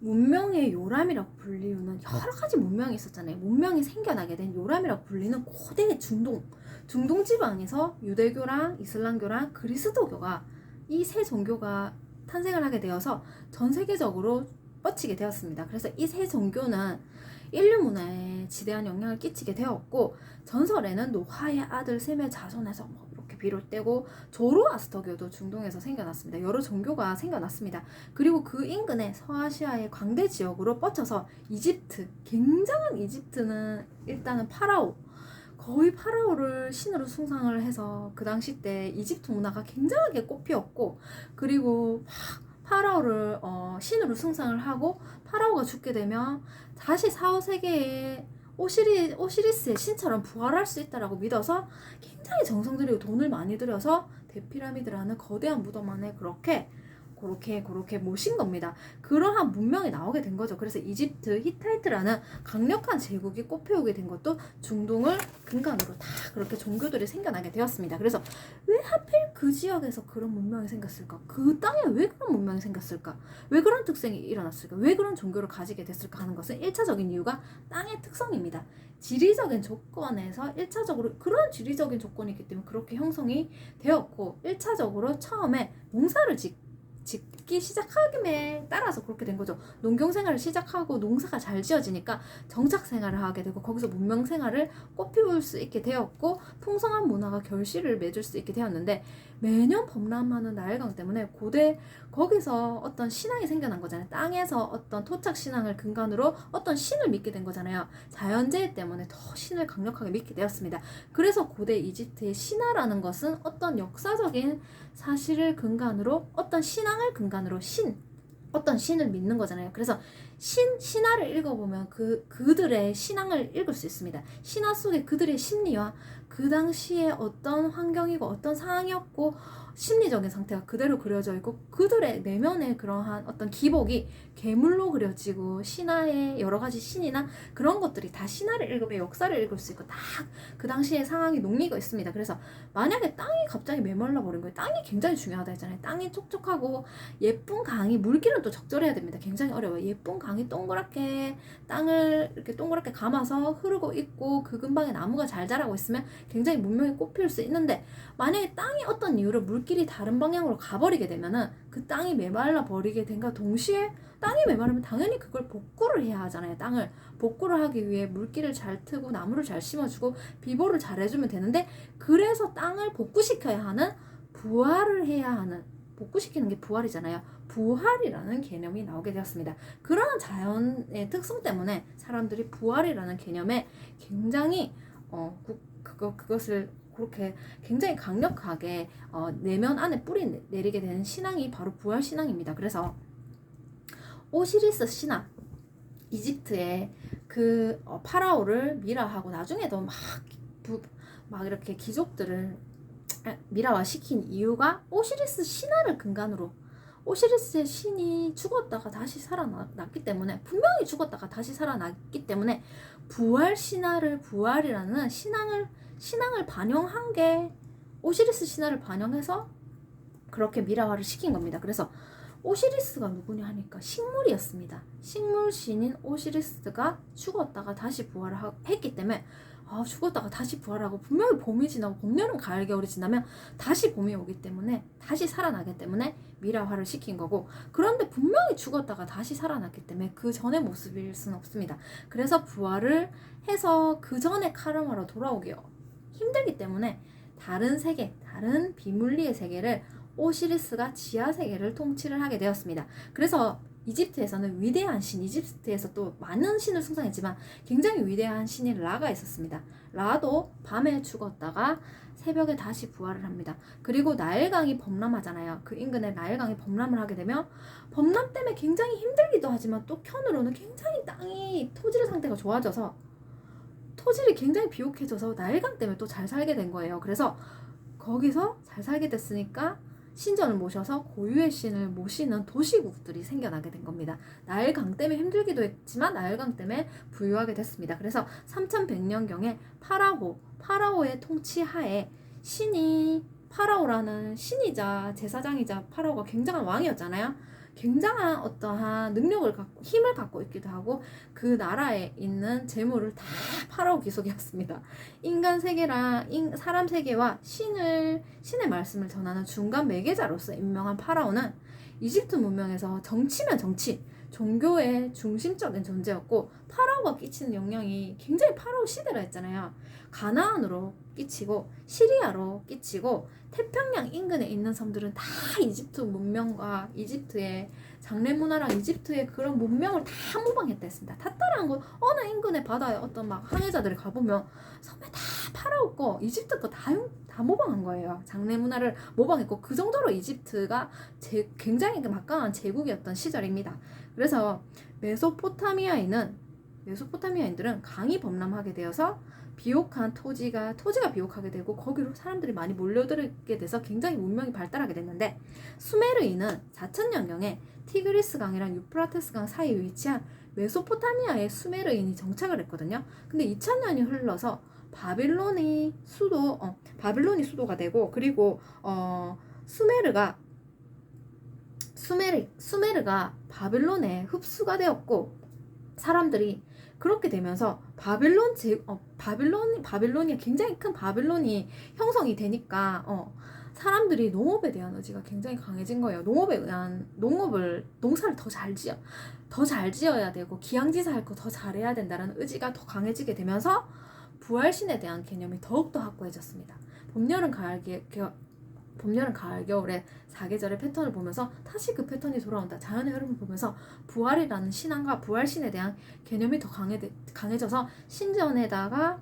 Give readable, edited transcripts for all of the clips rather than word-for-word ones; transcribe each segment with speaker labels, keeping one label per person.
Speaker 1: 문명의 요람이라고 불리우는 여러 가지 문명이 있었잖아요. 문명이 생겨나게 된 요람이라고 불리는 고대 중동 지방에서 유대교랑 이슬람교랑 그리스도교가 이 세 종교가 탄생을 하게 되어서 전 세계적으로 뻗치게 되었습니다. 그래서 이 세 종교는 인류 문화에 지대한 영향을 끼치게 되었고, 전설에는 노아의 아들 셈의 자손에서 이렇게 비롯되고, 조로아스터교도 중동에서 생겨났습니다. 여러 종교가 생겨났습니다. 그리고 그 인근에 서아시아의 광대 지역으로 뻗쳐서 이집트, 굉장한 이집트는 일단은 거의 파라오를 신으로 숭상을 해서 그 당시 때 이집트 문화가 굉장하게 꽃피었고, 그리고 파라오를 신으로 숭상을 하고 파라오가 죽게 되면 다시 4, 5세기에 오시리스의 신처럼 부활할 수 있다라고 믿어서 굉장히 정성 들이고 돈을 많이 들여서 대피라미드라는 거대한 무덤 안에 그렇게 모신 겁니다. 그러한 문명이 나오게 된 거죠. 그래서 이집트, 히타이트라는 강력한 제국이 꽃피우게 된 것도 중동을 근간으로 다 그렇게 종교들이 생겨나게 되었습니다. 그래서 왜 하필 그 지역에서 그런 문명이 생겼을까? 그 땅에 왜 그런 문명이 생겼을까? 왜 그런 특성이 일어났을까? 왜 그런 종교를 가지게 됐을까 하는 것은 1차적인 이유가 땅의 특성입니다. 지리적인 조건에서 1차적으로 그런 지리적인 조건이 있기 때문에 그렇게 형성이 되었고, 1차적으로 처음에 농사를 짓기 시작하기에 따라서 그렇게 된 거죠. 농경생활을 시작하고 농사가 잘 지어지니까 정착생활을 하게 되고, 거기서 문명생활을 꽃피울 수 있게 되었고, 풍성한 문화가 결실을 맺을 수 있게 되었는데, 매년 범람하는 나일강 때문에 거기서 어떤 신앙이 생겨난 거잖아요. 땅에서 어떤 토착 신앙을 근간으로 어떤 신을 믿게 된 거잖아요. 자연재해 때문에 더 신을 강력하게 믿게 되었습니다. 그래서 고대 이집트의 신화라는 것은 어떤 역사적인 사실을 근간으로, 어떤 신앙을 근간으로 어떤 신을 믿는 거잖아요. 그래서 신화를 읽어보면 그들의 신앙을 읽을 수 있습니다. 신화 속에 그들의 심리와 그 당시에 어떤 환경이고 어떤 상황이었고 심리적인 상태가 그대로 그려져 있고, 그들의 내면의 그러한 어떤 기복이 괴물로 그려지고, 신화의 여러 가지 신이나 그런 것들이 다 신화를 읽으면 역사를 읽을 수 있고 딱 그 당시의 상황이 녹리고 있습니다. 그래서 만약에 땅이 갑자기 메말라 버린 거예요. 땅이 굉장히 중요하다 했잖아요. 땅이 촉촉하고 예쁜 강이, 물기는 또 적절해야 됩니다. 굉장히 어려워요. 예쁜 강이 땅을 이렇게 동그랗게 감아서 흐르고 있고 그 근방에 나무가 잘 자라고 있으면 굉장히 문명이 꽃피울 수 있는데, 만약에 땅이 어떤 이유로 물길이 다른 방향으로 가버리게 되면은 그 땅이 메말라 버리게 된과 동시에, 땅이 메마르면 당연히 그걸 복구를 해야 하잖아요. 땅을 복구를 하기 위해 물길을 잘 트고 나무를 잘 심어주고 비보를 잘 해주면 되는데, 그래서 땅을 복구시켜야 하는, 부활을 해야 하는, 복구시키는 게 부활이잖아요. 부활이라는 개념이 나오게 되었습니다. 그러한 자연의 특성 때문에 사람들이 부활이라는 개념에 굉장히 그것을 그렇게 굉장히 강력하게 내면 안에 뿌리 내리게 되는 신앙이 바로 부활 신앙입니다. 그래서 오시리스 신화, 이집트의 그 파라오를 미라하고 나중에도 막 이렇게 귀족들을 미라화시킨 이유가 오시리스 신화를 근간으로, 오시리스의 신이 죽었다가 다시 살아났기 때문에, 분명히 죽었다가 다시 살아났기 때문에 부활 신화를, 부활이라는 신앙을 반영한 게, 오시리스 신화를 반영해서 그렇게 미라화를 시킨 겁니다. 그래서 오시리스가 누구냐 하니까 식물이었습니다. 식물 신인 오시리스가 죽었다가 다시 부활을 했기 때문에, 죽었다가 다시 부활하고 분명히 봄이 지나고 봄, 여름, 가을, 겨울이 지나면 다시 봄이 오기 때문에, 다시 살아나기 때문에 미라화를 시킨 거고, 그런데 분명히 죽었다가 다시 살아났기 때문에 그 전의 모습일 수는 없습니다. 그래서 부활을 해서 그 전의 카르마로 돌아오기 힘들기 때문에 다른 세계, 다른 비물리의 세계를, 오시리스가 지하 세계를 통치를 하게 되었습니다. 그래서 이집트에서는 위대한 신, 이집트에서 또 많은 신을 숭상했지만 굉장히 위대한 신이 라가 있었습니다. 라도 밤에 죽었다가 새벽에 다시 부활을 합니다. 그리고 나일강이 범람하잖아요. 그 인근에 나일강이 범람을 하게 되면 범람 때문에 굉장히 힘들기도 하지만 또 편으로는 굉장히 토지의 상태가 좋아져서, 토질이 굉장히 비옥해져서 나일강 때문에 또 잘 살게 된 거예요. 그래서 거기서 잘 살게 됐으니까 신전을 모셔서 고유의 신을 모시는 도시국들이 생겨나게 된 겁니다. 나일강 때문에 힘들기도 했지만 나일강 때문에 부유하게 됐습니다. 그래서 3100년경에 파라오의 통치하에 파라오라는 신이자 제사장이자 파라오가 굉장한 왕이었잖아요. 굉장한 어떠한 능력을 갖고 힘을 갖고 있기도 하고 그 나라에 있는 재물을 다 파라오 귀속이었습니다. 인간 세계랑 사람 세계와 신의 말씀을 전하는 중간 매개자로서 임명한 파라오는 이집트 문명에서 정치면 정치, 종교의 중심적인 존재였고 파라오가 끼치는 영향이 굉장히 파라오 시대가 있잖아요. 가나안으로 끼치고 시리아로 끼치고 태평양 인근에 있는 섬들은 다 이집트 문명과 이집트의 장례 문화랑 이집트의 그런 문명을 다 모방했다 했습니다. 다 따라한 거 어느 인근의 바다에 어떤 막 항해자들이 가보면 섬에 다 파라오 거 이집트 거 다 모방한 거예요. 장례 문화를 모방했고 그 정도로 이집트가 굉장히 막강한 제국이었던 시절입니다. 그래서 메소포타미아인들은 강이 범람하게 되어서 비옥한 토지가 비옥하게 되고 거기로 사람들이 많이 몰려들게 돼서 굉장히 문명이 발달하게 됐는데 수메르인은 4000년경에 티그리스 강이랑 유프라테스 강 사이에 위치한 메소포타미아에 수메르인이 정착을 했거든요. 근데 2000년이 흘러서 바빌론이 수도가 되고 그리고 수메르가 바빌론에 흡수가 되었고 사람들이 그렇게 되면서 바빌론이 굉장히 큰 바빌론이 형성이 되니까 사람들이 농업에 대한 의지가 굉장히 강해진 거예요. 농사를 더 잘 지어야 되고 기양지사할 거 더 잘해야 된다는 의지가 더 강해지게 되면서 부활신에 대한 개념이 더욱더 확고해졌습니다. 봄, 여름, 가을, 겨울의 4계절의 패턴을 보면서 다시 그 패턴이 돌아온다. 자연의 흐름을 보면서 부활이라는 신앙과 부활신에 대한 개념이 더 강해져서 신전에다가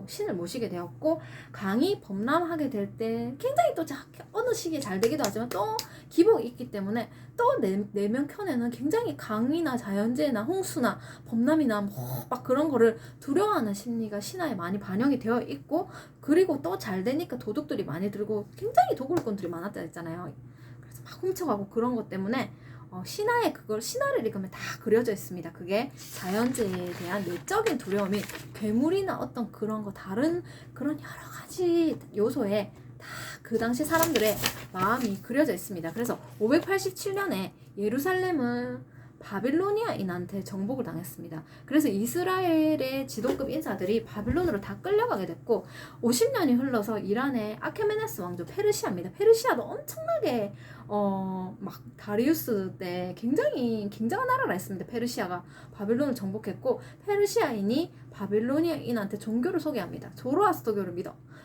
Speaker 1: 신을 모시게 되었고 강이 범람하게 될 때 굉장히 또 어느 시기에 잘 되기도 하지만 또 기복이 있기 때문에 또 내면 켠에는 굉장히 강이나 자연재해나 홍수나 범람이나 막 그런 거를 두려워하는 심리가 신화에 많이 반영이 되어 있고 그리고 또 잘 되니까 도둑들이 많이 들고 굉장히 도굴꾼들이 많았다 했잖아요. 그래서 막 훔쳐가고 그런 것 때문에 신화를 읽으면 다 그려져 있습니다. 그게 자연재해에 대한 내적인 두려움이 괴물이나 어떤 그런 거 다른 그런 여러 가지 요소에 다 그 당시 사람들의 마음이 그려져 있습니다. 그래서 587년에 예루살렘은 바빌로니아인한테 정복을 당했습니다. 그래서 이스라엘의 지도급 인사들이 바빌론으로 다 끌려가게 됐고 50년이 흘러서 이란의 아케메네스 왕조 페르시아입니다. 페르시아도 엄청나게 막 다리우스 때 굉장히 굉장한 나라라 했습니다. 페르시아가 바빌론을 정복했고 페르시아인이 바빌로니아인한테 종교를 소개합니다.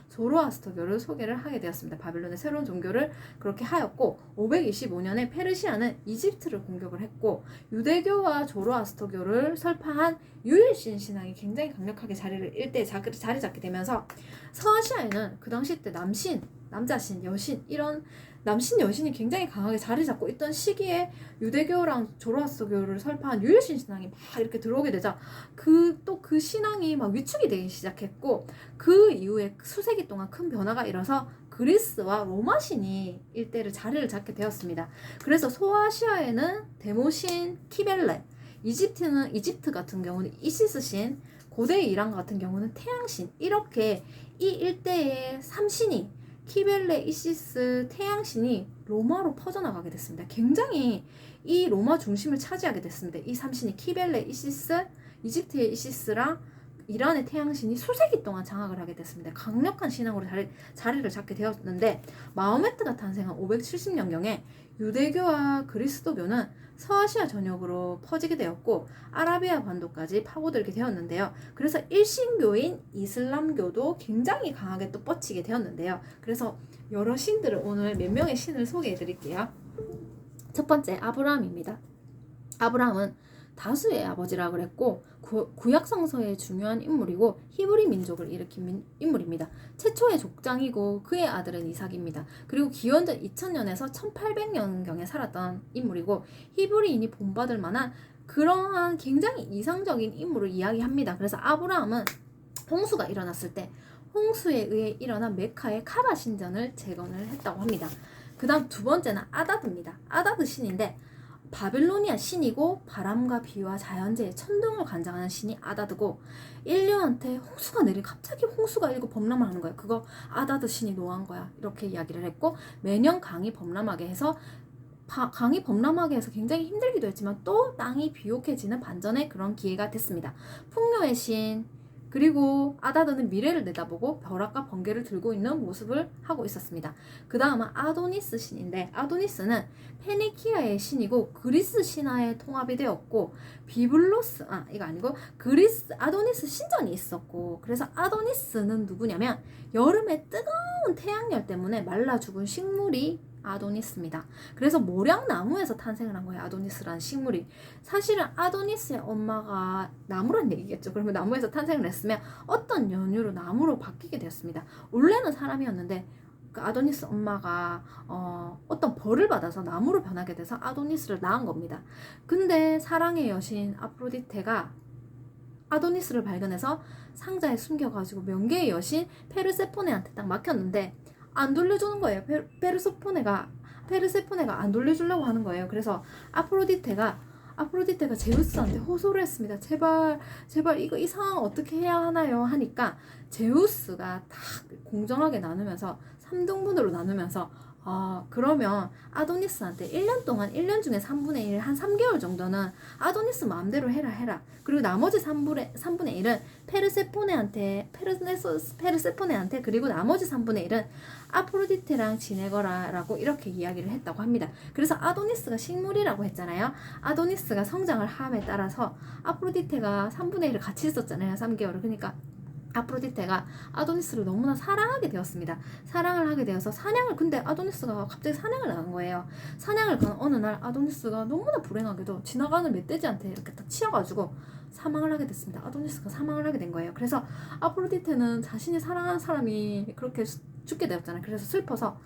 Speaker 1: 조로아스터교를 소개를 하게 되었습니다. 바빌론의 새로운 종교를 그렇게 하였고 525년에 페르시아는 이집트를 공격을 했고 유대교와 조로아스터교를 설파한 유일신 신앙이 굉장히 강력하게 일대에 자리 잡게 되면서 서아시아에는 그 당시 때 남신, 남자신, 여신 이런 남신, 여신이 굉장히 강하게 자리 잡고 있던 시기에 유대교랑 조로아스터교를 설파한 유일신 신앙이 막 이렇게 들어오게 되자 그 신앙이 막 위축이 되기 시작했고 그 이후에 수세기 동안 큰 변화가 일어서 그리스와 로마 신이 일대를 자리를 잡게 되었습니다. 그래서 소아시아에는 데모신, 키벨레, 이집트 같은 경우는 이시스 신, 고대 이란 같은 경우는 태양신 이렇게 이 일대의 3신이 키벨레, 이시스, 태양신이 로마로 퍼져나가게 됐습니다. 굉장히 이 로마 중심을 차지하게 됐습니다. 이 3신이 키벨레, 이시스, 이집트의 이시스랑 이란의 태양신이 수세기 동안 장악을 하게 됐습니다. 강력한 신앙으로 자리를 잡게 되었는데 마호메트가 탄생한 570년경에 유대교와 그리스도교는 서아시아 전역으로 퍼지게 되었고 아라비아 반도까지 파고들게 되었는데요. 그래서 일신교인 이슬람교도 굉장히 강하게 또 뻗치게 되었는데요. 그래서 여러 신들을 오늘 몇 명의 신을 소개해 드릴게요. 첫 번째 아브라함입니다. 아브라함은 다수의 아버지라고 그랬고 구약 성서의 중요한 인물이고 히브리 민족을 일으킨 인물입니다. 최초의 족장이고 그의 아들은 이삭입니다. 그리고 기원전 2000년에서 1800년경에 살았던 인물이고 히브리인이 본받을 만한 그러한 굉장히 이상적인 인물을 이야기합니다. 그래서 아브라함은 홍수가 일어났을 때 홍수에 의해 일어난 메카의 카바 신전을 재건을 했다고 합니다. 그 다음 두 번째는 아다드입니다. 아다드 신인데 바빌로니아 신이고 바람과 비와 자연재해 천둥을 관장하는 신이 아다드고 인류한테 갑자기 홍수가 일고 범람을 하는 거예요. 그거 아다드 신이 노한 거야 이렇게 이야기를 했고 매년 강이 범람하게 해서 강이 범람하게 해서 굉장히 힘들기도 했지만 또 땅이 비옥해지는 반전의 그런 기회가 됐습니다. 풍요의 신 그리고 아다드는 미래를 내다보고 벼락과 번개를 들고 있는 모습을 하고 있었습니다. 그 다음은 아도니스 신인데 아도니스는 페니키아의 신이고 그리스 신화의 통합이 되었고 이거 아니고 그리스 아도니스 신전이 있었고 그래서 아도니스는 누구냐면 여름에 뜨거운 태양열 때문에 말라 죽은 식물이 아도니스입니다. 그래서 모략나무에서 탄생을 한 거예요. 아도니스라는 식물이. 사실은 아도니스의 엄마가 나무란 얘기겠죠. 그러면 나무에서 탄생을 했으면 어떤 연유로 나무로 바뀌게 되었습니다. 원래는 사람이었는데 그 아도니스 엄마가 어떤 벌을 받아서 나무로 변하게 돼서 아도니스를 낳은 겁니다. 근데 사랑의 여신 아프로디테가 아도니스를 발견해서 상자에 숨겨가지고 명계의 여신 페르세포네한테 딱 맡겼는데 안 돌려주는 거예요. 페르세포네가 안 돌려주려고 하는 거예요. 그래서 아프로디테가 제우스한테 호소를 했습니다. 제발 이거 이 상황 어떻게 해야 하나요? 하니까 제우스가 다 공정하게 나누면서 3등분으로 나누면서 그러면 아도니스한테 1년 동안 1년 중에 3분의 1, 한 3개월 정도는 아도니스 마음대로 해라. 그리고 나머지 3분의 1은 페르세포네한테 그리고 나머지 3분의 1은 아프로디테랑 지내거라라고 이렇게 이야기를 했다고 합니다. 그래서 아도니스가 식물이라고 했잖아요. 아도니스가 성장을 함에 따라서 아프로디테가 3분의 1을 같이 있었잖아요. 3개월을. 그러니까 아프로디테가 아도니스를 너무나 사랑하게 되었습니다. 사랑을 하게 되어서 근데 아도니스가 갑자기 사냥을 나간 거예요. 사냥을 간 어느 날 아도니스가 너무나 불행하게도 지나가는 멧돼지한테 이렇게 딱 치여가지고 사망을 하게 됐습니다. 아도니스가 사망을 하게 된 거예요. 그래서 아프로디테는 자신이 사랑하는 사람이 그렇게 죽게 되었잖아요. 그래서 슬퍼서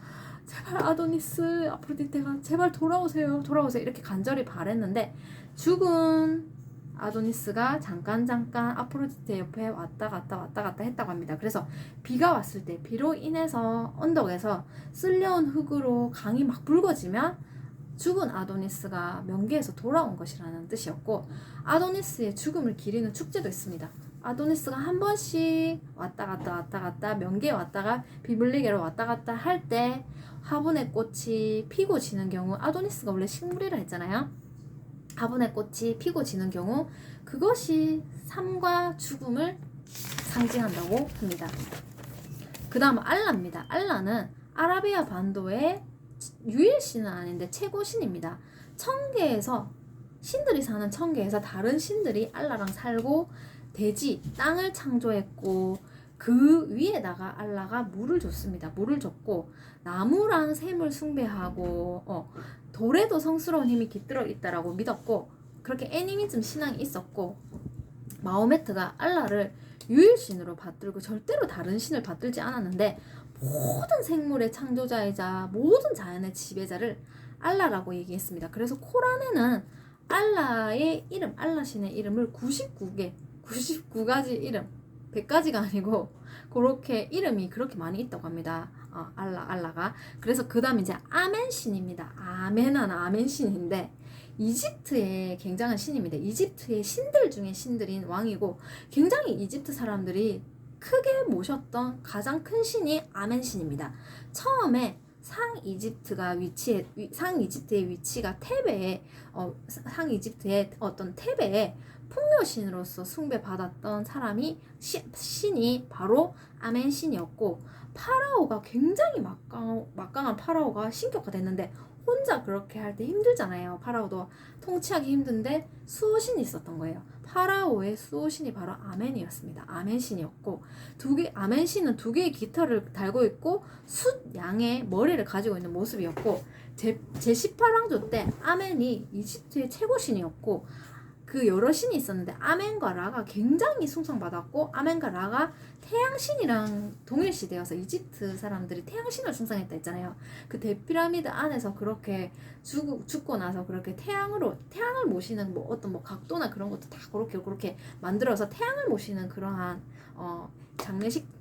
Speaker 1: 제발 아프로디테가 제발 돌아오세요 이렇게 간절히 바랬는데 죽은 아도니스가 잠깐 아프로디테 옆에 왔다 갔다 했다고 합니다. 그래서 비가 왔을 때 비로 인해서 언덕에서 쓸려온 흙으로 강이 막 붉어지면 죽은 아도니스가 명계에서 돌아온 것이라는 뜻이었고 아도니스의 죽음을 기리는 축제도 있습니다. 아도니스가 한 번씩 왔다 갔다 명계에 왔다가 비블리게로 왔다 갔다 할 때 화분의 꽃이 피고 지는 경우 아도니스가 원래 식물이라 했잖아요. 화분의 꽃이 피고 지는 경우 그것이 삶과 죽음을 상징한다고 합니다. 그 다음 알라입니다. 알라는 아라비아 반도의 유일신은 아닌데 최고신입니다. 천계에서 신들이 사는 천계에서 다른 신들이 알라랑 살고 대지, 땅을 창조했고 그 위에다가 알라가 물을 줬습니다. 물을 줬고 나무랑 샘을 숭배하고 돌에도 성스러운 힘이 깃들어 있다라고 믿었고 그렇게 애니미즘 신앙이 있었고 마호메트가 알라를 유일신으로 받들고 절대로 다른 신을 받들지 않았는데 모든 생물의 창조자이자 모든 자연의 지배자를 알라라고 얘기했습니다. 그래서 코란에는 알라의 이름, 알라신의 이름을 99가지 이름 100가지가 아니고 그렇게 이름이 그렇게 많이 있다고 합니다. 알라가. 그래서 그 다음 이제 아멘신입니다. 아멘신인데 이집트의 굉장한 신입니다. 이집트의 신들 중에 신들인 왕이고 굉장히 이집트 사람들이 크게 모셨던 가장 큰 신이 아멘신입니다. 처음에 상이집트의 위치가 테베에 상이집트의 어떤 테베에 풍요신으로서 숭배받았던 신이 바로 아멘신이었고 파라오가 굉장히 막강한 파라오가 신격화됐는데 혼자 그렇게 할 때 힘들잖아요. 파라오도 통치하기 힘든데 수호신이 있었던 거예요. 파라오의 수호신이 바로 아멘이었습니다. 아멘신이었고 아멘신은 2개의 깃털을 달고 있고 양의 머리를 가지고 있는 모습이었고 제18왕조 때 아멘이 이집트의 최고신이었고 그 여러 신이 있었는데 아멘과 라가 굉장히 숭상받았고 아멘과 라가 태양신이랑 동일시되어서 이집트 사람들이 태양신을 숭상했다 했잖아요. 그 대피라미드 안에서 그렇게 죽고 나서 그렇게 태양을 모시는 어떤 각도나 그런 것도 다 그렇게 만들어서 태양을 모시는 그러한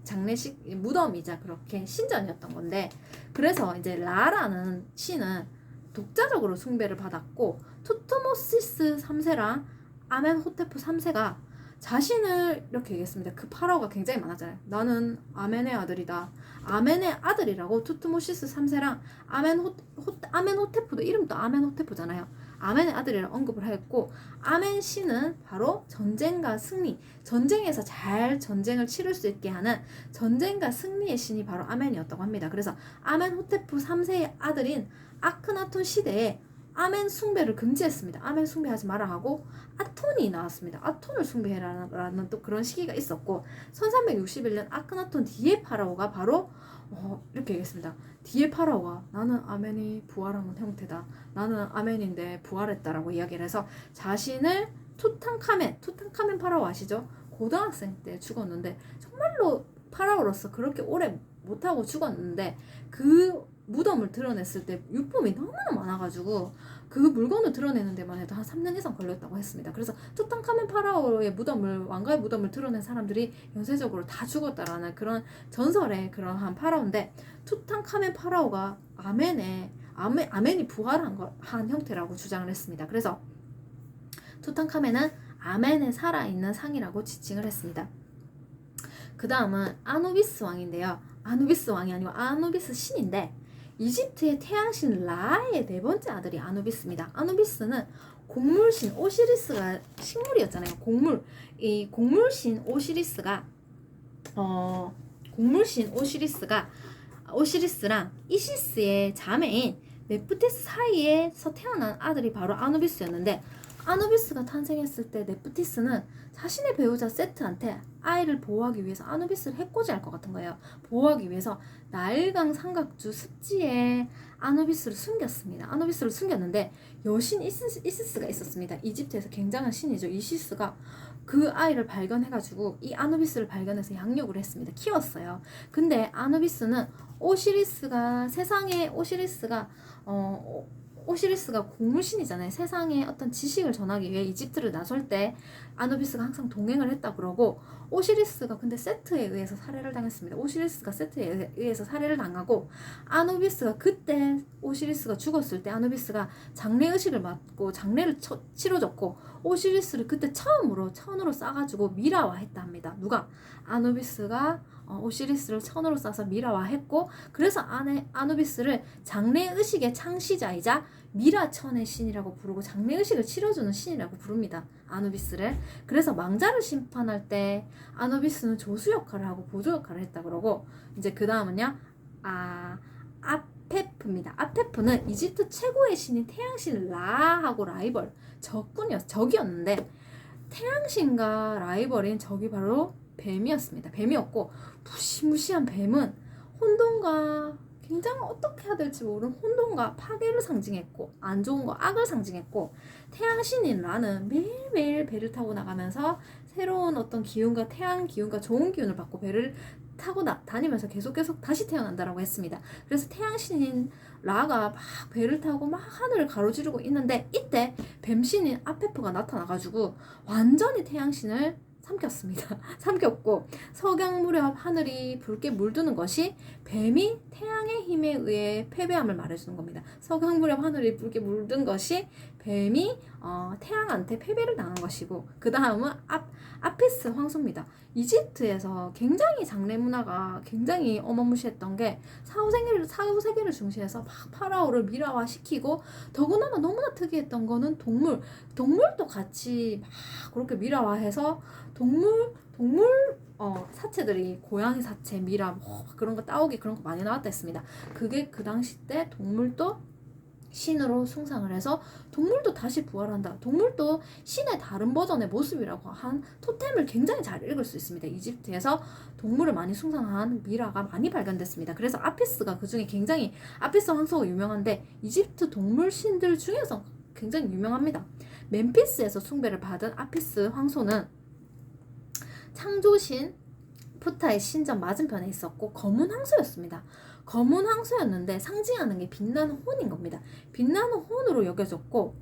Speaker 1: 장례식 무덤이자 그렇게 신전이었던 건데 그래서 이제 라라는 신은 독자적으로 숭배를 받았고 투트모시스 3세랑 아멘호테프 3세가 자신을 이렇게 얘기했습니다. 그 파라오가 굉장히 많았잖아요. 나는 아멘의 아들이다. 아멘의 아들이라고 투트모시스 3세랑 아멘호테프도 이름도 아멘호테프잖아요. 아멘의 아들이라고 언급을 했고, 아멘 신은 바로 전쟁과 승리, 전쟁에서 잘 전쟁을 치를 수 있게 하는 전쟁과 승리의 신이 바로 아멘이었다고 합니다. 그래서 아멘호테프 3세의 아들인 아크나톤 시대에 아멘 숭배를 금지했습니다. 아멘 숭배하지 마라 하고 아톤이 나왔습니다. 아톤을 숭배해라라는 또 그런 시기가 있었고, 1361년 아크나톤 뒤에 파라오가 바로 이렇게 얘기했습니다. 뒤에 파라오가 나는 아멘이 부활한 형태다. 나는 아멘인데 부활했다라고 이야기를 해서 자신을 투탕카멘 파라오 아시죠? 고등학생 때 죽었는데 정말로 파라오로서 그렇게 오래 못하고 죽었는데 그 무덤을 드러냈을 때 유품이 너무나 많아가지고 그 물건을 드러내는 데만 해도 한 3년 이상 걸렸다고 했습니다. 그래서 투탕카멘 파라오의 무덤을, 왕가의 무덤을 드러낸 사람들이 연쇄적으로 다 죽었다라는 그런 전설의 그러한 파라오인데, 투탕카멘 파라오가 아멘이 부활한 형태라고 주장을 했습니다. 그래서 투탕카멘은 아멘의 살아있는 상이라고 지칭을 했습니다. 그 다음은 아누비스 왕인데요. 아누비스 왕이 아니고 아누비스 신인데, 이집트의 태양신 라의 네 번째 아들이 아누비스입니다. 아누비스는 곡물신 오시리스가 식물이었잖아요. 이 곡물신 오시리스랑 이시스의 자매인 네프티스 사이에서 태어난 아들이 바로 아누비스였는데, 아누비스가 탄생했을 때 네프티스는 자신의 배우자 세트한테 아이를 보호하기 위해서 아누비스를 해코지할 것 같은 거예요. 보호하기 위해서 나일강 삼각주 습지에 아누비스를 숨겼습니다. 아누비스를 숨겼는데 여신 이시스가 있었습니다. 이집트에서 굉장한 신이죠. 이시스가 그 아이를 발견해가지고 이 아누비스를 발견해서 양육을 했습니다. 키웠어요. 근데 아누비스는 오시리스가 곡물신이잖아요. 세상에 어떤 지식을 전하기 위해 이집트를 나설 때 아누비스가 항상 동행을 했다 그러고, 오시리스가 근데 세트에 의해서 살해를 당했습니다. 오시리스가 세트에 의해서 살해를 당하고, 아누비스가 그때 오시리스가 죽었을 때 아누비스가 장례의식을 맡고 장례를 치러줬고, 오시리스를 그때 처음으로 천으로 싸가지고 미라화했다 합니다. 누가? 아누비스가 오시리스를 천으로 싸서 미라화했고, 그래서 아누비스를 장례의식의 창시자이자 미라천의 신이라고 부르고 장례의식을 치러주는 신이라고 부릅니다. 아누비스를. 그래서 망자를 심판할 때 아누비스는 조수 역할을 하고 보조 역할을 했다 그러고, 이제 그 다음은요, 아페프입니다. 아페프는 이집트 최고의 신인 태양신 라하고 라이벌 적이었는데, 태양신과 라이벌인 적이 바로 뱀이었습니다. 뱀이었고, 무시무시한 뱀은 혼돈과 굉장히 어떻게 해야 될지 모르는 혼돈과 파괴를 상징했고, 안 좋은 거, 악을 상징했고, 태양신인 라는 매일매일 배를 타고 나가면서 새로운 어떤 기운과 태양 기운과 좋은 기운을 받고 배를 타고 다니면서 계속 다시 태어난다라고 했습니다. 그래서 태양신인 라가 막 배를 타고 막 하늘을 가로지르고 있는데, 이때 뱀신인 아페프가 나타나가지고 완전히 태양신을 삼켰고, 석양 무렵 하늘이 붉게 물드는 것이 뱀이 태양의 힘에 의해 패배함을 말해주는 겁니다. 석양 무렵 하늘이 붉게 물든 것이 뱀이 태양한테 패배를 당한 것이고, 그 다음은 아피스 황소입니다. 이집트에서 굉장히 장례 문화가 굉장히 어마무시했던 게 사후세계를 중시해서 막 파라오를 미라화시키고, 더구나 너무나 특이했던 거는 동물도 같이 막 그렇게 미라화해서 동물 사체들이 고양이 사체, 미라 그런 거 따오기 그런 거 많이 나왔다 했습니다. 그게 그 당시 때 동물도 신으로 숭상을 해서 동물도 다시 부활한다. 동물도 신의 다른 버전의 모습이라고 한 토템을 굉장히 잘 읽을 수 있습니다. 이집트에서 동물을 많이 숭상한 미라가 많이 발견됐습니다. 그래서 아피스가 그중에 굉장히, 아피스 황소가 유명한데 이집트 동물 신들 중에서 굉장히 유명합니다. 멤피스에서 숭배를 받은 아피스 황소는 창조신 푸타의 신전 맞은편에 있었고 검은 황소였습니다. 검은 황소였는데 상징하는 게 빛나는 혼인 겁니다. 빛나는 혼으로 여겨졌고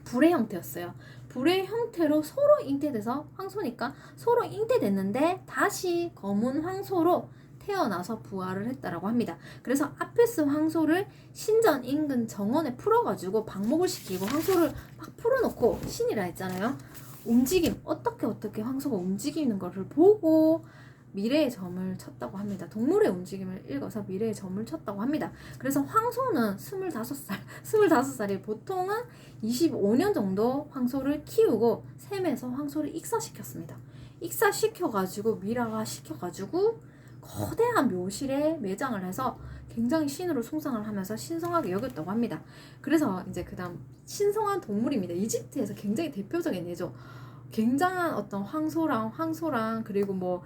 Speaker 1: 불의 형태였어요. 불의 형태로 서로 잉태돼서, 황소니까 서로 잉태됐는데 다시 검은 황소로 태어나서 부활을 했다라고 합니다. 그래서 아피스 황소를 신전 인근 정원에 풀어가지고 방목을 시키고 황소를 막 풀어놓고, 신이라 했잖아요. 움직임, 어떻게 황소가 움직이는 것을 보고 미래의 점을 쳤다고 합니다. 동물의 움직임을 읽어서 미래의 점을 쳤다고 합니다. 그래서 황소는 25살, 25살이 보통은 25년 정도 황소를 키우고 샘에서 황소를 익사시켰습니다. 익사시켜가지고 미라화시켜가지고 거대한 묘실에 매장을 해서 굉장히 신으로 숭상을 하면서 신성하게 여겼다고 합니다. 그래서 이제 그 다음 신성한 동물입니다. 이집트에서 굉장히 대표적인 예죠. 굉장한 어떤 황소랑 그리고 뭐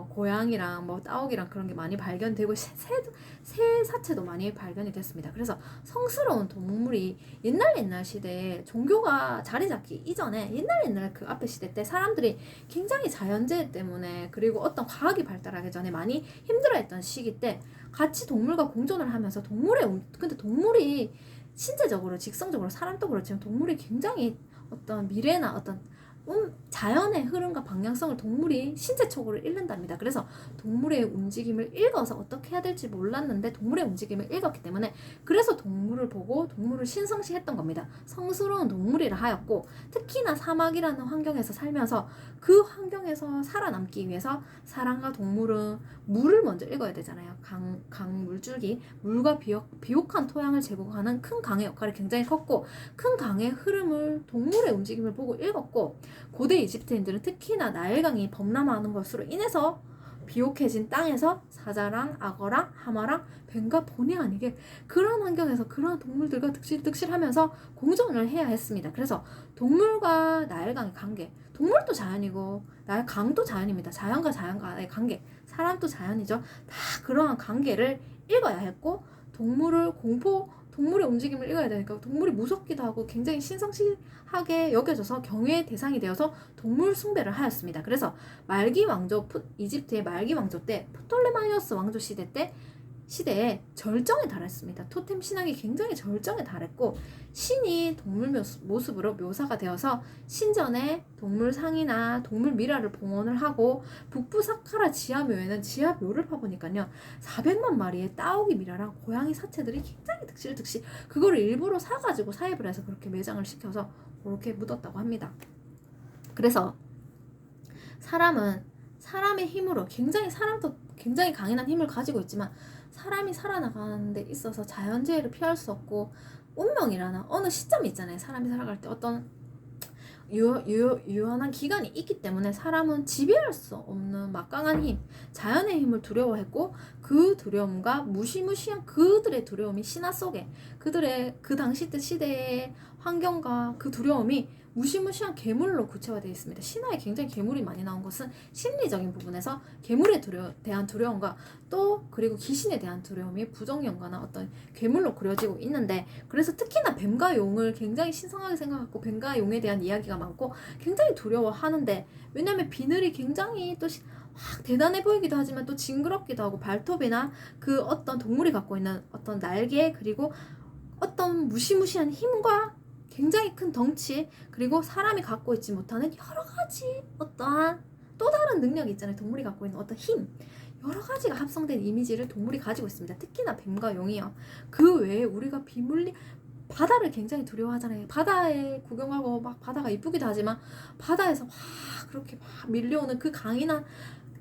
Speaker 1: 고양이랑 뭐 따오기랑 그런 게 많이 발견되고 새 사체도 많이 발견이 됐습니다. 그래서 성스러운 동물이 옛날 시대에 종교가 자리 잡기 이전에 옛날 그 앞에 시대 때 사람들이 굉장히 자연재해 때문에 그리고 어떤 과학이 발달하기 전에 많이 힘들어했던 시기 때 같이 동물과 공존을 하면서 근데 동물이 신체적으로 직성적으로 사람도 그렇지만 동물이 굉장히 어떤 미래나 어떤 자연의 흐름과 방향성을 동물이 신체적으로 읽는답니다. 그래서 동물의 움직임을 읽어서 어떻게 해야 될지 몰랐는데 동물의 움직임을 읽었기 때문에 그래서 동물을 보고 동물을 신성시했던 겁니다. 성스러운 동물이라 하였고 특히나 사막이라는 환경에서 살면서 그 환경에서 살아남기 위해서 사람과 동물은 물을 먼저 읽어야 되잖아요. 강 물줄기, 물과 비옥한 토양을 제공하는 큰 강의 역할이 굉장히 컸고 큰 강의 흐름을 동물의 움직임을 보고 읽었고 고대 이집트인들은 특히나 나일강이 범람하는 것으로 인해서 비옥해진 땅에서 사자랑 악어랑 하마랑 뱀과 본의 아니게 그런 환경에서 그런 동물들과 득실하면서 공존을 해야 했습니다. 그래서 동물과 나일강의 관계, 동물도 자연이고 강도 자연입니다. 자연과 자연과의 관계, 사람도 자연이죠. 다 그러한 관계를 읽어야 했고 동물의 움직임을 읽어야 되니까 동물이 무섭기도 하고 굉장히 신성시하게 여겨져서 경외의 대상이 되어서 동물 숭배를 하였습니다. 그래서 이집트의 말기 왕조 때 프톨레마이오스 왕조 시대에 절정에 달했습니다. 토템 신앙이 굉장히 절정에 달했고 신이 동물 모습으로 묘사가 되어서 신전에 동물상이나 동물 미라를 봉헌을 하고 북부 사카라 지하묘에는 지하묘를 파보니까요 400만 마리의 따오기 미라랑 고양이 사체들이 굉장히 득실 그거를 일부러 사가지고 사입을 해서 그렇게 매장을 시켜서 그렇게 묻었다고 합니다. 그래서 사람의 힘으로 사람도 굉장히 강인한 힘을 가지고 있지만 사람이 살아나가는 데 있어서 자연재해를 피할 수 없고 운명이라는 어느 시점이 있잖아요. 사람이 살아갈 때 어떤 유한한 기간이 있기 때문에 사람은 지배할 수 없는 막강한 힘, 자연의 힘을 두려워했고 그 두려움과 무시무시한 그들의 두려움이 신화 속에 그들의 그 당시 때 시대의 환경과 그 두려움이 무시무시한 괴물로 구체화되어 있습니다. 신화에 굉장히 괴물이 많이 나온 것은 심리적인 부분에서 괴물에 대한 두려움과 또 그리고 귀신에 대한 두려움이 부정연관한 어떤 괴물로 그려지고 있는데 그래서 특히나 뱀과 용을 굉장히 신성하게 생각하고 뱀과 용에 대한 이야기가 많고 굉장히 두려워하는데 왜냐하면 비늘이 굉장히 또 대단해 보이기도 하지만 또 징그럽기도 하고 발톱이나 그 어떤 동물이 갖고 있는 어떤 날개 그리고 어떤 무시무시한 힘과 굉장히 큰 덩치 그리고 사람이 갖고 있지 못하는 여러 가지 어떠한 또 다른 능력이 있잖아요. 동물이 갖고 있는 어떤 힘 여러 가지가 합성된 이미지를 동물이 가지고 있습니다. 특히나 뱀과 용이요. 그 외에 우리가 바다를 굉장히 두려워하잖아요. 바다에 구경하고 막 바다가 이쁘기도 하지만 바다에서 막 그렇게 막 밀려오는 그 강인한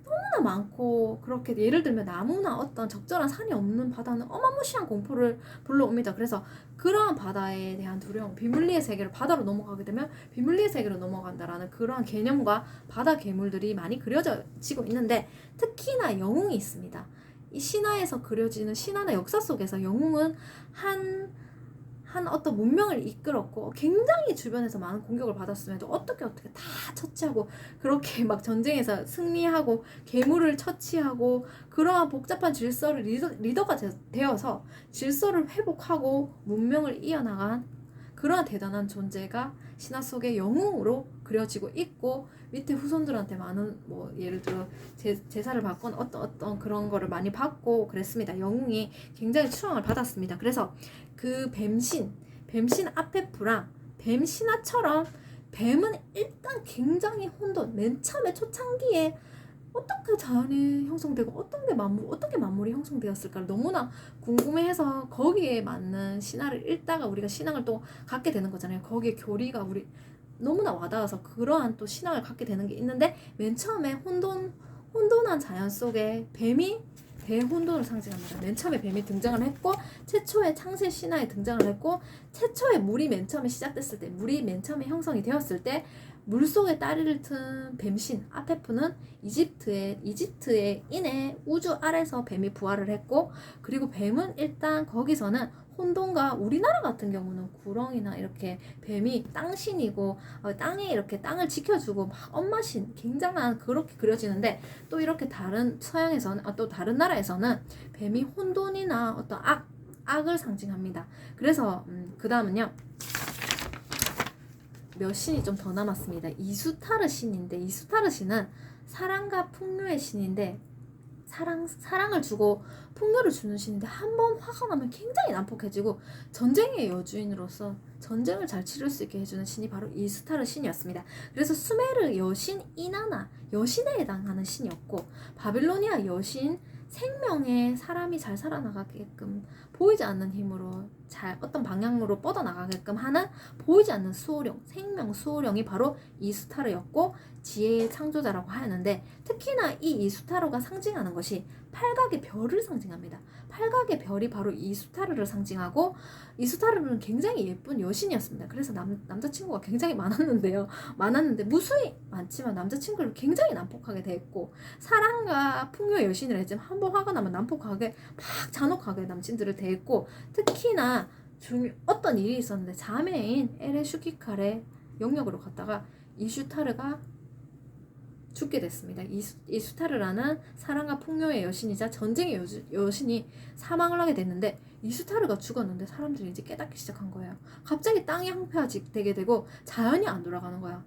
Speaker 1: 너무나 많고 그렇게 예를 들면 나무나 어떤 적절한 산이 없는 바다는 어마무시한 공포를 불러옵니다. 그래서 그러한 바다에 대한 두려움, 비물리의 세계로 바다로 넘어가게 되면 비물리의 세계로 넘어간다라는 그러한 개념과 바다 괴물들이 많이 그려지고 있는데 특히나 영웅이 있습니다. 이 신화에서 그려지는 신화나 역사 속에서 영웅은 한 어떤 문명을 이끌었고 굉장히 주변에서 많은 공격을 받았음에도 어떻게 다 처치하고 그렇게 막 전쟁에서 승리하고 괴물을 처치하고 그러한 복잡한 질서를 리더가 되어서 질서를 회복하고 문명을 이어나간 그러한 대단한 존재가 신화 속의 영웅으로 그려지고 있고 밑에 후손들한테 많은 뭐 예를 들어 제사를 받거나 어떤 그런 거를 많이 받고 그랬습니다. 영웅이 굉장히 추앙을 받았습니다. 그래서 그 뱀신 아페프랑 뱀 신화처럼 뱀은 일단 굉장히 혼돈 맨 처음에 초창기에 어떻게 자연이 형성되고 어떻게 만물이 형성되었을까를 너무나 궁금해해서 거기에 맞는 신화를 읽다가 우리가 신앙을 또 갖게 되는 거잖아요. 거기에 교리가 너무나 와닿아서 그러한 또 신앙을 갖게 되는 게 있는데, 맨 처음에 혼돈한 자연 속에 뱀이 대혼돈을 상징합니다. 맨 처음에 뱀이 등장을 했고, 최초의 창세 신화에 등장을 했고, 최초의 물이 맨 처음에 시작됐을 때, 물이 맨 처음에 형성이 되었을 때 물속에 다리를 튼 뱀신 아페프는 이집트의 인해 우주 아래서 뱀이 부활을 했고, 그리고 뱀은 일단 거기서는 혼돈과, 우리나라 같은 경우는 구렁이나 이렇게 뱀이 땅신이고 땅에 이렇게 땅을 지켜주고 막 엄마신, 굉장한 그렇게 그려지는데, 또 이렇게 다른 서양에서는 또 다른 나라에서는 뱀이 혼돈이나 어떤 악을 상징합니다. 그래서 그 다음은요, 몇 신이 좀 더 남았습니다. 이수타르 신인데, 이수타르 신은 사랑과 풍요의 신인데, 사랑을 주고 풍요를 주는 신인데, 한번 화가 나면 굉장히 난폭해지고 전쟁의 여주인으로서 전쟁을 잘 치를 수 있게 해주는 신이 바로 이스타르 신이었습니다. 그래서 수메르 여신 이나나, 여신에 해당하는 신이었고, 바빌로니아 여신, 생명에 사람이 잘 살아나가게끔 보이지 않는 힘으로 잘 어떤 방향으로 뻗어나가게끔 하는 보이지 않는 수호령, 생명 수호령이 바로 이수타르였고, 지혜의 창조자라고 하였는데, 특히나 이 이수타르가 상징하는 것이 팔각의 별을 상징합니다. 팔각의 별이 바로 이수타르를 상징하고, 이수타르는 굉장히 예쁜 여신이었습니다. 그래서 남자친구가 굉장히 많았는데 무수히 많지만 남자친구를 굉장히 난폭하게 대했고, 사랑과 풍요의 여신을 했지만 한번 화가 나면 난폭하게 막 잔혹하게 남친들을 대했고, 특히나 어떤 일이 있었는데, 자매인 에레슈키칼의 영역으로 갔다가 이슈타르가 죽게 됐습니다. 이수타르라는 사랑과 풍요의 여신이자 전쟁의 여신이 사망을 하게 됐는데, 이수타르가 죽었는데 사람들이 이제 깨닫기 시작한 거예요. 갑자기 땅이 황폐화되게 되고 자연이 안 돌아가는 거야.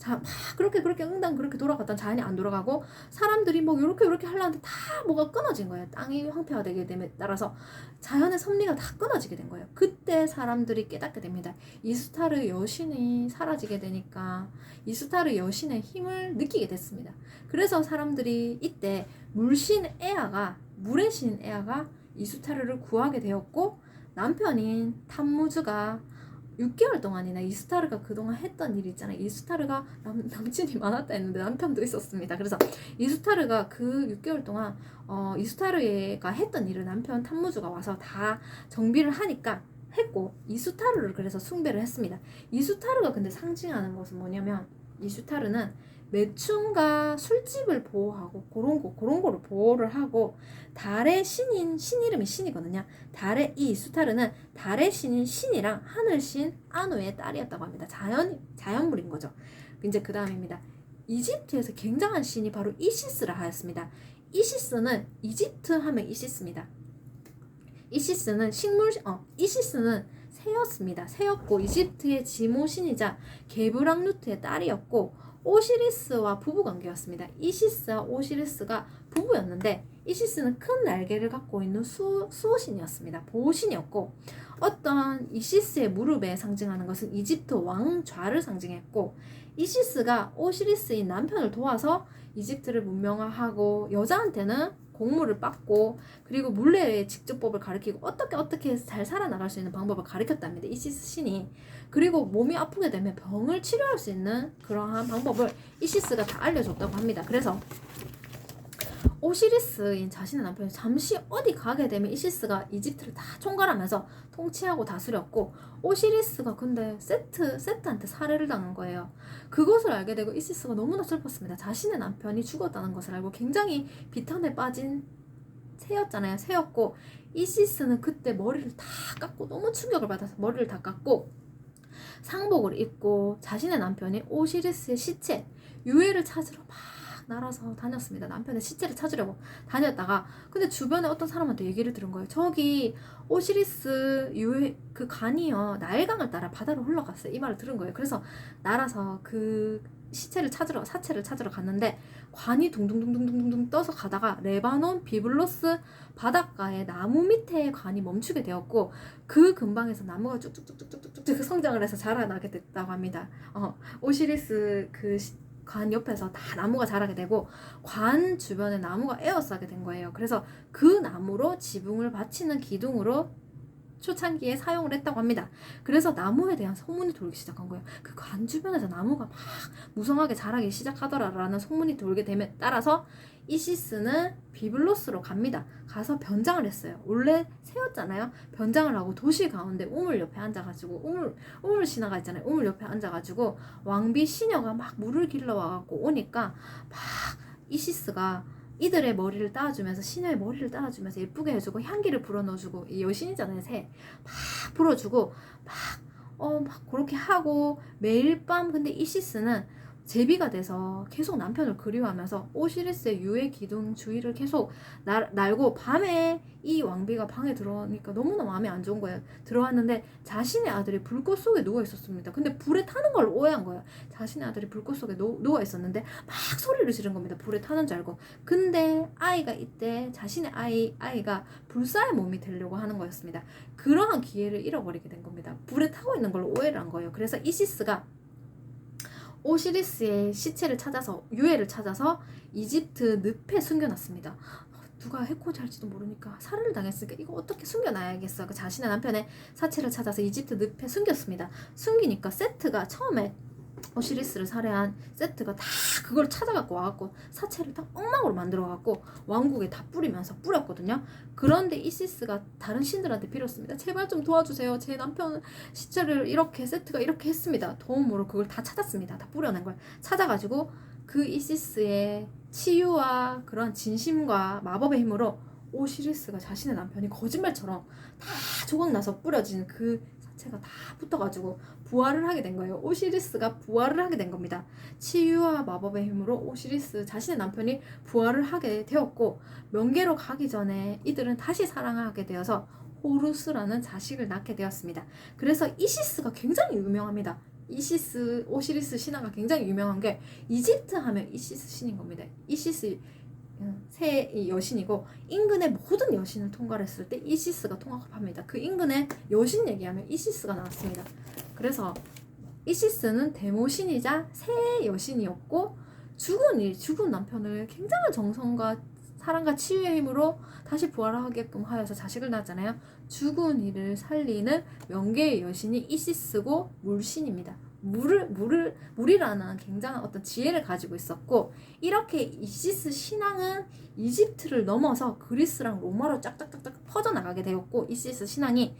Speaker 1: 막 그렇게 응당 그렇게 돌아갔던 자연이 안 돌아가고, 사람들이 뭐 요렇게 하려는데 다 뭐가 끊어진 거예요. 땅이 황폐화되게 됨에 따라서 자연의 섭리가 다 끊어지게 된 거예요. 그때 사람들이 깨닫게 됩니다. 이수타르 여신이 사라지게 되니까 이수타르 여신의 힘을 느끼게 됐습니다. 그래서 사람들이 이때 물의 신 에아가 이수타르를 구하게 되었고, 남편인 탐무즈가 6개월 동안이나 이수타르가 그동안 했던 일이 있잖아요. 이수타르가 남친이 많았다 했는데 남편도 있었습니다. 그래서 이수타르가 그 6개월 동안 이수타르가 했던 일을 남편 탐무주가 와서 다 정비를 하니까 했고, 이수타르를 그래서 숭배를 했습니다. 이수타르가 근데 상징하는 것은 뭐냐면, 이수타르는 매춘과 술집을 보호하고 그런 거를 보호를 하고, 달의 신 이름이 신이거든요. 이 이수타르는 달의 신인 신이랑 하늘신 아누의 딸이었다고 합니다. 자연물인 거죠. 이제 그 다음입니다. 이집트에서 굉장한 신이 바로 이시스라 하였습니다. 이시스는 이집트 하면 이시스입니다. 이시스는 이시스는 새였습니다. 새였고, 이집트의 지모신이자 게브랑누트의 딸이었고, 오시리스와 부부관계였습니다. 이시스와 오시리스가 부부였는데, 이시스는 큰 날개를 갖고 있는 수호신이었습니다. 보호신이었고, 어떤 이시스의 무릎에 상징하는 것은 이집트 왕좌를 상징했고, 이시스가 오시리스인 남편을 도와서 이집트를 문명화하고, 여자한테는 공물을 빻고, 그리고 물레의 직접법을 가르치고, 어떻게 해서 잘 살아나갈 수 있는 방법을 가르쳤답니다. 이시스 신이. 그리고 몸이 아프게 되면 병을 치료할 수 있는 그러한 방법을 이시스가 다 알려줬다고 합니다. 그래서 오시리스인 자신의 남편이 잠시 어디 가게 되면 이시스가 이집트를 다 총괄하면서 통치하고 다스렸고, 오시리스가 근데 세트한테 살해를 당한 거예요. 그것을 알게 되고 이시스가 너무나 슬펐습니다. 자신의 남편이 죽었다는 것을 알고 굉장히 비탄에 빠진 새였고, 이시스는 그때 머리를 다 깎고, 너무 충격을 받아서 머리를 다 깎고 상복을 입고 자신의 남편이 오시리스의 시체 유해를 찾으러 막 날아서 다녔습니다. 남편의 시체를 찾으려고 다녔다가, 근데 주변에 어떤 사람한테 얘기를 들은 거예요. 저기 오시리스 유해 그 간이요 나일강을 따라 바다로 흘러갔어요. 이 말을 들은 거예요. 그래서 날아서 그 사체를 찾으러 갔는데, 관이 둥둥둥둥둥둥 떠서 가다가 레바논 비블로스 바닷가에 나무 밑에 관이 멈추게 되었고, 그 근방에서 나무가 쭉쭉쭉쭉쭉쭉 성장을 해서 자라나게 됐다고 합니다. 오시리스 관 옆에서 다 나무가 자라게 되고, 관 주변에 나무가 에워싸게 된 거예요. 그래서 그 나무로 지붕을 받치는 기둥으로 초창기에 사용을 했다고 합니다. 그래서 나무에 대한 소문이 돌기 시작한 거예요. 그 관 주변에서 나무가 막 무성하게 자라기 시작하더라라는 소문이 돌게 됨에 따라서 이시스는 비블로스로 갑니다. 가서 변장을 했어요. 원래 새였잖아요. 변장을 하고 도시 가운데 우물 옆에 앉아가지고 우물 신화가 있잖아요. 우물 옆에 앉아가지고 왕비 시녀가 막 물을 길러와갖고 오니까 막 이시스가 이들의 머리를 따라주면서 시녀의 머리를 따라주면서 예쁘게 해주고 향기를 불어넣어주고 이 여신이잖아요. 새 막 불어주고 막 그렇게 하고 매일 밤 근데 이시스는 제비가 돼서 계속 남편을 그리워하면서 오시리스의 유해 기둥 주위를 계속 날고 밤에 이 왕비가 방에 들어오니까 너무나 마음이 안 좋은 거예요. 들어왔는데 자신의 아들이 불꽃 속에 누워 있었습니다. 근데 불에 타는 걸 오해한 거예요. 자신의 아들이 불꽃 속에 누워 있었는데 막 소리를 지른 겁니다. 불에 타는 줄 알고. 근데 아이가 이때 자신의 아이가 불사의 몸이 되려고 하는 거였습니다. 그러한 기회를 잃어버리게 된 겁니다. 불에 타고 있는 걸로 오해를 한 거예요. 그래서 이시스가 오시리스의 시체를 찾아서 유해를 찾아서 이집트 늪에 숨겨놨습니다. 누가 해코지할지도 모르니까 살해를 당했으니까 이거 어떻게 숨겨놔야겠어. 그 자신의 남편의 사체를 찾아서 이집트 늪에 숨겼습니다. 숨기니까 세트가 처음에 오시리스를 살해한 세트가 다 그걸 찾아갖고 와갖고 사체를 다 엉망으로 만들어갖고 왕국에 다 뿌렸거든요. 그런데 이시스가 다른 신들한테 빌었습니다. 제발 좀 도와주세요. 제 남편 시체를 이렇게 세트가 이렇게 했습니다. 도움으로 그걸 다 찾았습니다. 다 뿌려낸 걸 찾아가지고 그 이시스의 치유와 그런 진심과 마법의 힘으로 오시리스가 자신의 남편이 거짓말처럼 다 조각나서 뿌려진 그 사체가 다 붙어가지고 부활을 하게 된 거예요. 오시리스가 부활을 하게 된 겁니다. 치유와 마법의 힘으로 오시리스 자신의 남편이 부활을 하게 되었고 명계로 가기 전에 이들은 다시 사랑하게 되어서 호루스라는 자식을 낳게 되었습니다. 그래서 이시스가 굉장히 유명합니다. 오시리스 신화가 굉장히 유명한 게 이집트 하면 이시스 신인 겁니다. 이시스 새 여신이고 인근의 모든 여신을 통과했을 때 이시스가 통합합니다. 그 인근의 여신 얘기하면 이시스가 나왔습니다. 그래서 이시스는 데모신이자 새 여신이었고 죽은 남편을 굉장한 정성과 사랑과 치유의 힘으로 다시 부활하게끔 하여서 자식을 낳았잖아요. 죽은 이를 살리는 명계의 여신이 이시스고 물신입니다. 물이라는 굉장한 어떤 지혜를 가지고 있었고 이렇게 이시스 신앙은 이집트를 넘어서 그리스랑 로마로 쫙쫙쫙쫙 퍼져나가게 되었고 이시스 신앙이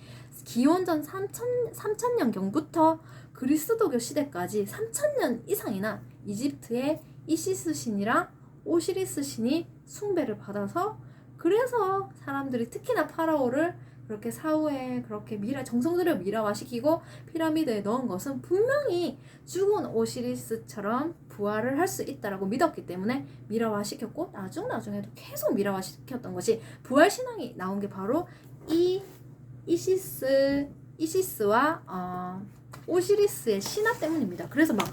Speaker 1: 기원전 3000년경부터 그리스도교 시대까지 3000년 이상이나 이집트의 이시스 신이랑 오시리스 신이 숭배를 받아서 그래서 사람들이 특히나 파라오를 그렇게 사후에 그렇게 정성 들여 미라화시키고 피라미드에 넣은 것은 분명히 죽은 오시리스처럼 부활을 할 수 있다라고 믿었기 때문에 미라화시켰고 나중에도 계속 미라화시켰던 것이 부활 신앙이 나온 게 바로 이 이시스와 오시리스의 신화 때문입니다. 그래서 막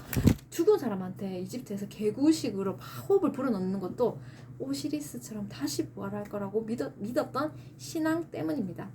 Speaker 1: 죽은 사람한테 이집트에서 개구식으로 호흡을 불어넣는 것도 오시리스처럼 다시 부활할 거라고 믿었던 신앙 때문입니다.